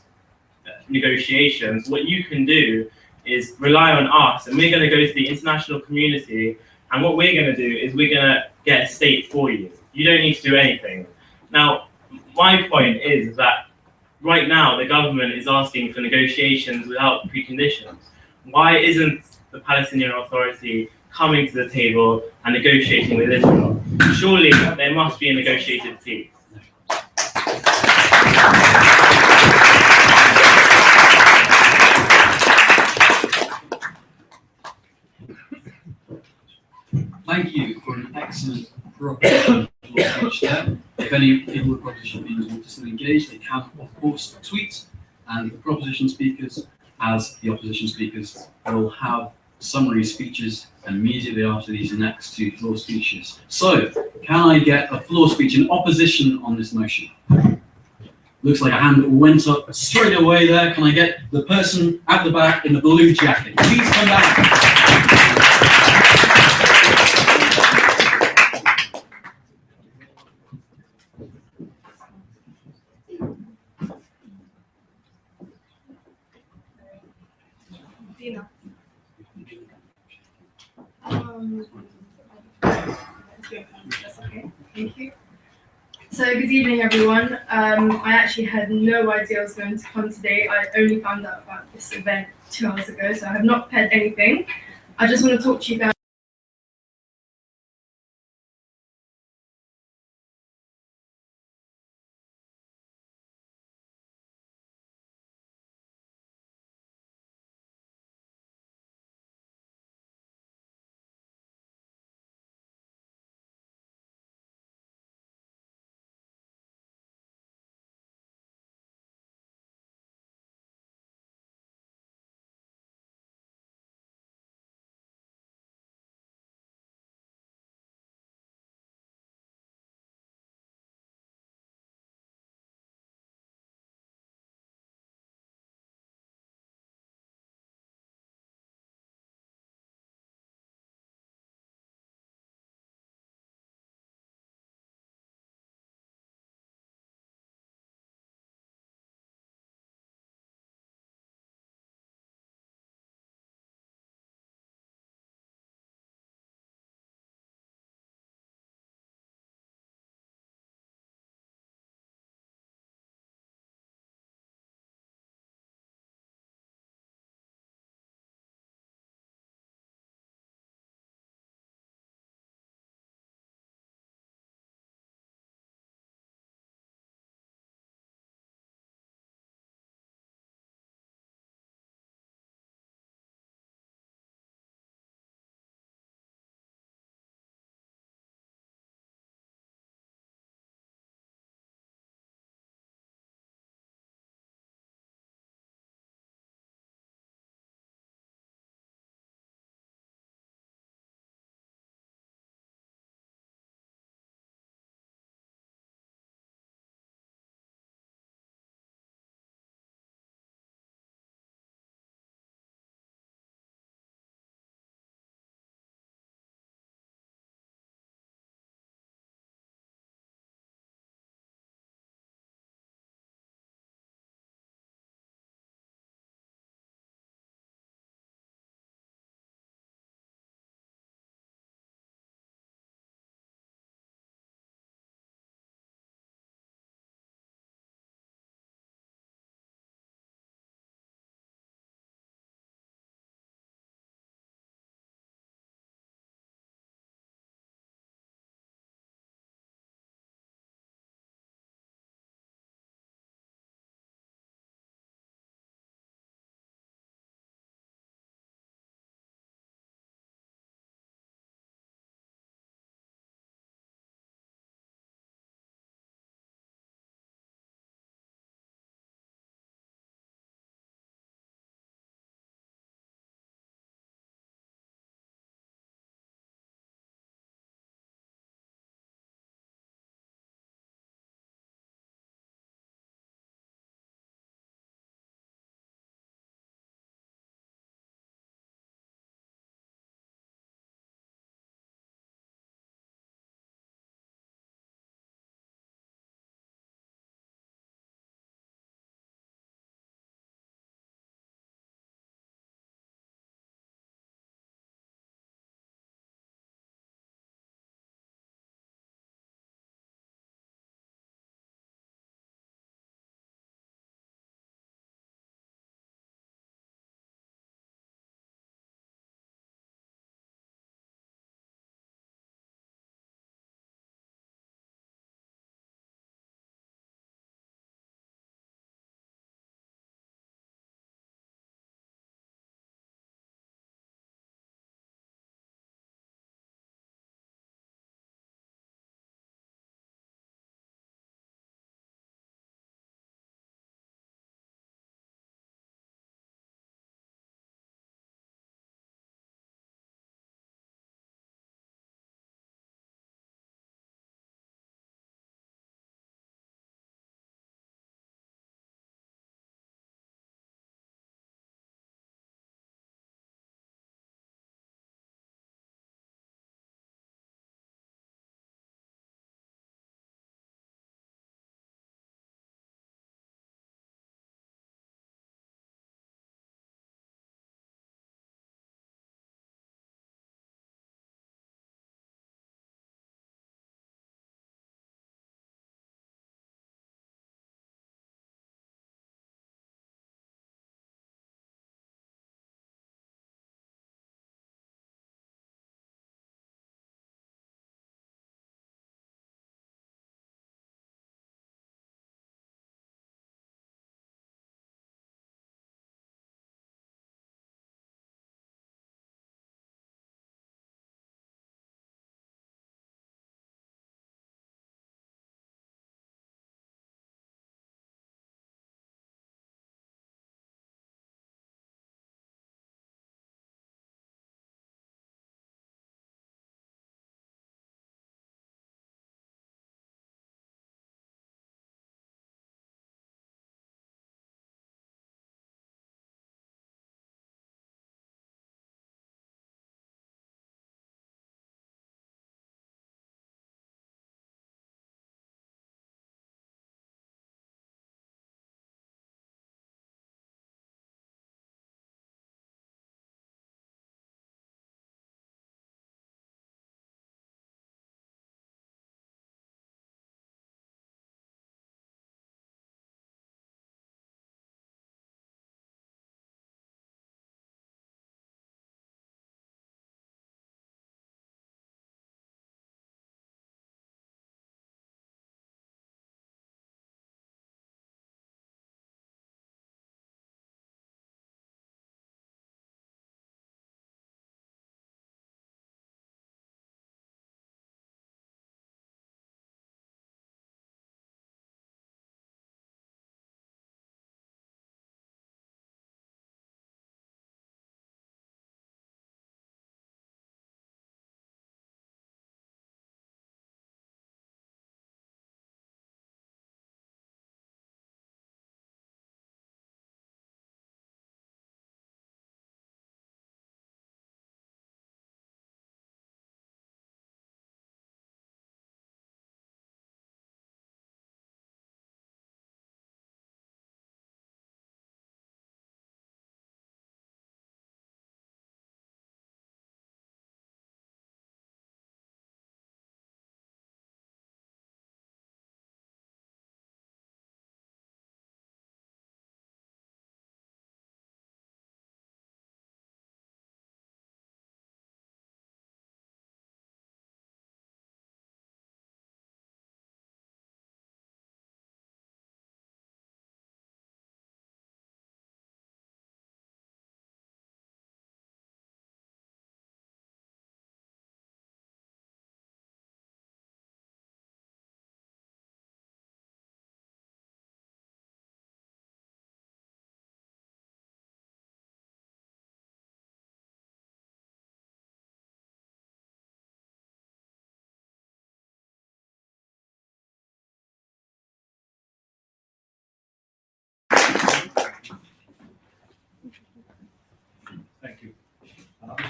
negotiations. What you can do is rely on us, and we're going to go to the international community, and what we're going to do is we're going to get a state for you. You don't need to do anything. Now, my point is that right now the government is asking for negotiations without preconditions. Why isn't the Palestinian Authority coming to the table and negotiating with Israel? Surely there must be a negotiated peace. Thank you for an excellent proposition speech there. If any people with proposition meetings want to still engage, they can, of course, tweet, and the proposition speakers, as the opposition speakers, will have summary speeches immediately after these next two floor speeches. So, can I get a floor speech in opposition on this motion? Looks like a hand went up straight away there. Can I get the person at the back in the blue jacket? Please come back. Dina. That's okay. Thank you. So good evening, everyone. I actually had no idea I was going to come today. I only found out about this event 2 hours ago, so I have not prepared anything. I just want to talk to you guys.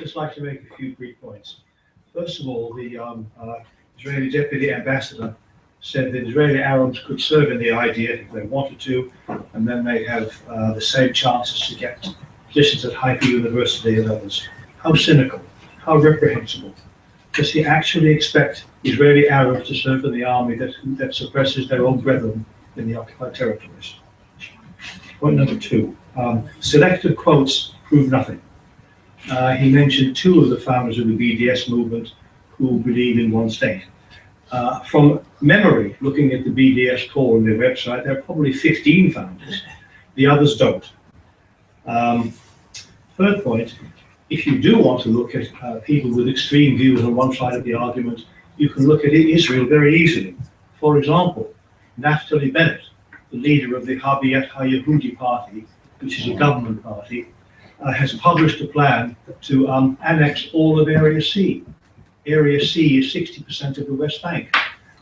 just like to make a few brief points. First of all, the Israeli deputy ambassador said that Israeli Arabs could serve in the IDF if they wanted to, and then they have the same chances to get positions at Haifa University and others. How cynical, how reprehensible. Does he actually expect Israeli Arabs to serve in the army that suppresses their own brethren in the occupied territories? Point number two, selective quotes prove nothing. He mentioned two of the founders of the BDS movement who believe in one state. From memory, looking at the BDS core on their website, there are probably 15 founders. The others don't. Third point, if you do want to look at people with extreme views on one side of the argument, you can look at Israel very easily. For example, Naftali Bennett, the leader of the Habiyat HaYehudi party, which is a government party, has published a plan to annex all of Area C. Area C is 60% of the West Bank,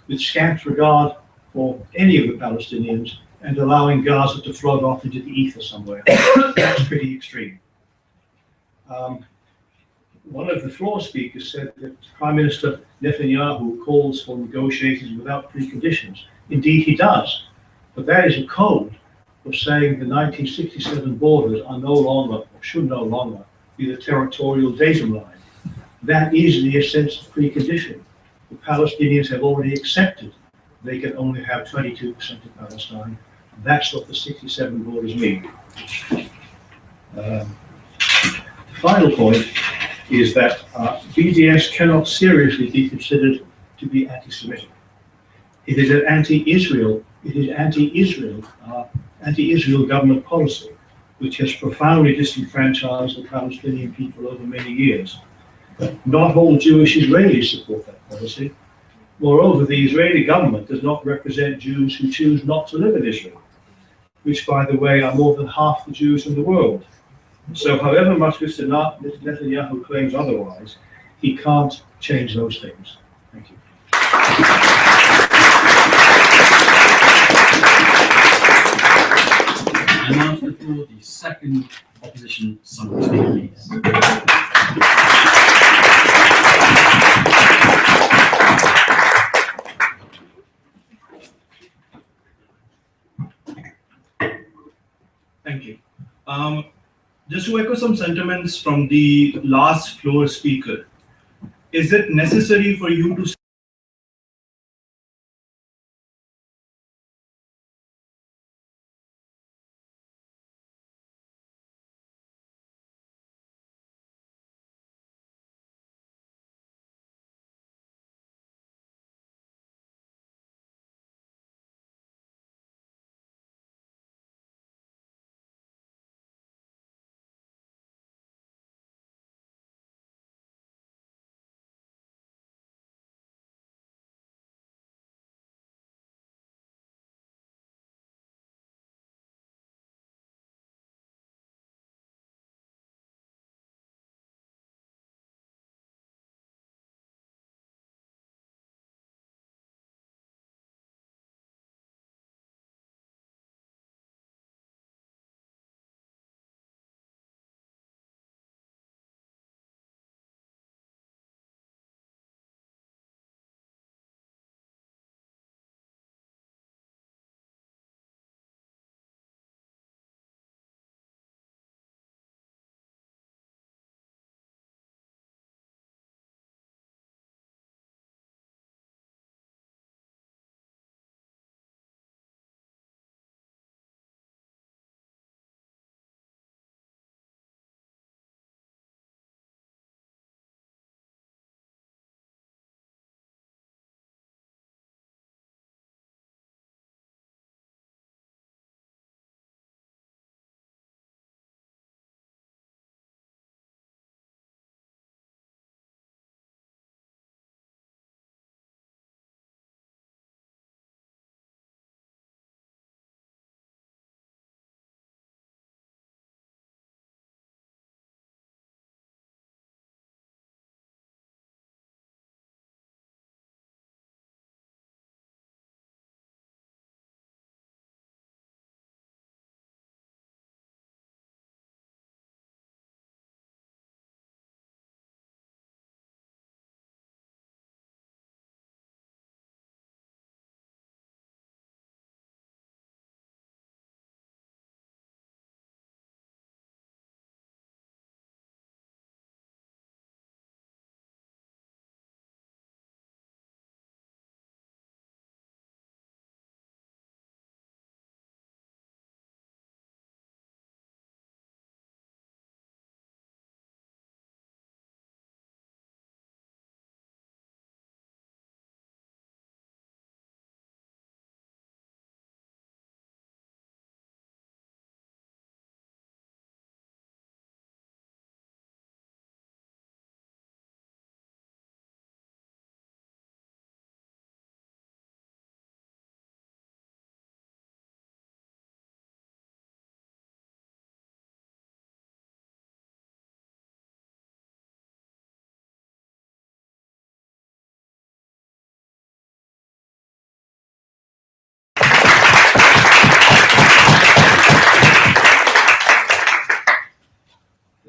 with scant regard for any of the Palestinians and allowing Gaza to float off into the ether somewhere. That's pretty extreme. One of the floor speakers said that Prime Minister Netanyahu calls for negotiations without preconditions. Indeed, he does. But that is a code for saying the 1967 borders are no longer, or should no longer, be the territorial datum line. That is the essential precondition. The Palestinians have already accepted they can only have 22% of Palestine. That's what the 67 borders mean. The final point is that BDS cannot seriously be considered to be anti-Semitic. It is an anti-Israel government policy, which has profoundly disenfranchised the Palestinian people over many years. Not all Jewish Israelis support that policy. Moreover, the Israeli government does not represent Jews who choose not to live in Israel, which, by the way, are more than half the Jews in the world. So however much Mr. Netanyahu claims otherwise, he can't change those things. Thank you. And now to the floor, the second opposition summary speaker, please. Thank you. Just to echo some sentiments from the last floor speaker, is it necessary for you to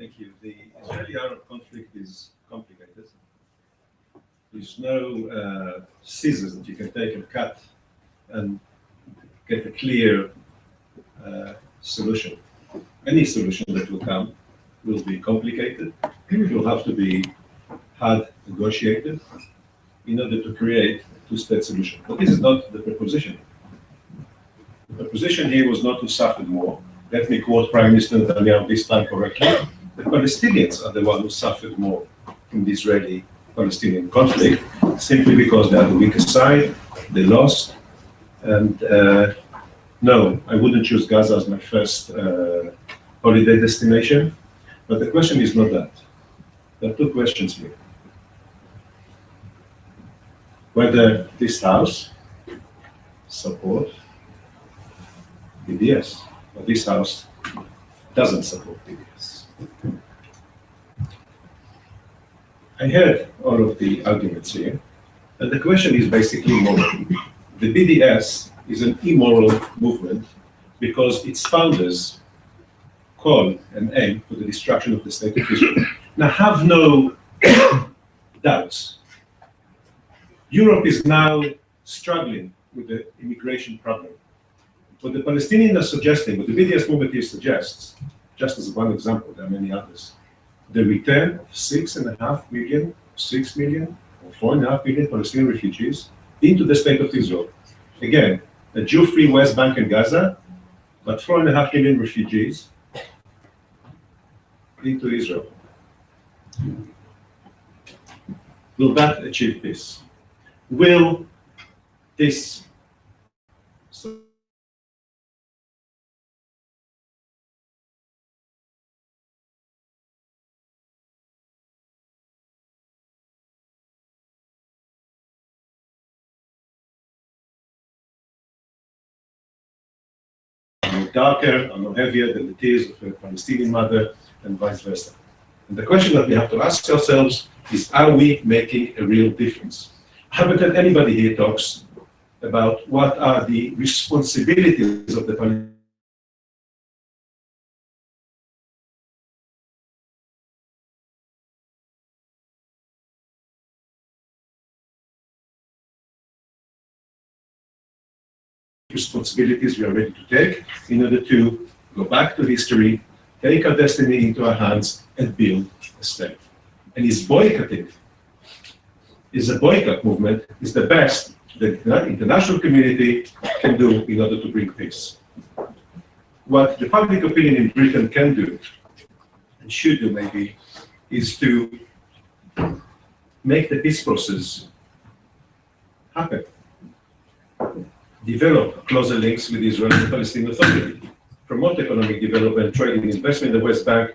Thank you. The Israeli-Arab conflict is complicated. There's no scissors that you can take and cut and get a clear solution. Any solution that will come will be complicated. It will have to be hard negotiated in order to create a two-state solution. But this is not the proposition. The proposition here was not to suffer more. Let me quote Prime Minister Netanyahu this time correctly. The Palestinians are the ones who suffered more in the Israeli-Palestinian conflict, simply because they are the weaker side, they lost, and no, I wouldn't choose Gaza as my first holiday destination, but the question is not that. There are two questions here. Whether this House support BDS, or this House doesn't support BDS. I heard all of the arguments here, and the question is basically moral. The BDS is an immoral movement because its founders call and aim for the destruction of the state of Israel. Now, have no doubts. Europe is now struggling with the immigration problem. What the Palestinians are suggesting, what the BDS movement here suggests, just as one example, there are many others, the return of 6.5 million, 6 million, or 4.5 million Palestinian refugees into the state of Israel. Again, a Jew-free West Bank and Gaza, but 4.5 million refugees into Israel. Will that achieve peace? Will this darker or no heavier than the tears of a Palestinian mother, and vice versa. And the question that we have to ask ourselves is, are we making a real difference? I haven't heard anybody here talks about what are the responsibilities of the Palestinian responsibilities we are ready to take in order to go back to history, take our destiny into our hands, and build a state. And is boycotting, is a boycott movement, is the best that the international community can do in order to bring peace. What the public opinion in Britain can do, and should do maybe, is to make the peace process happen. Develop closer links with Israel and the Palestinian Authority, promote economic development, trade and investment in the West Bank,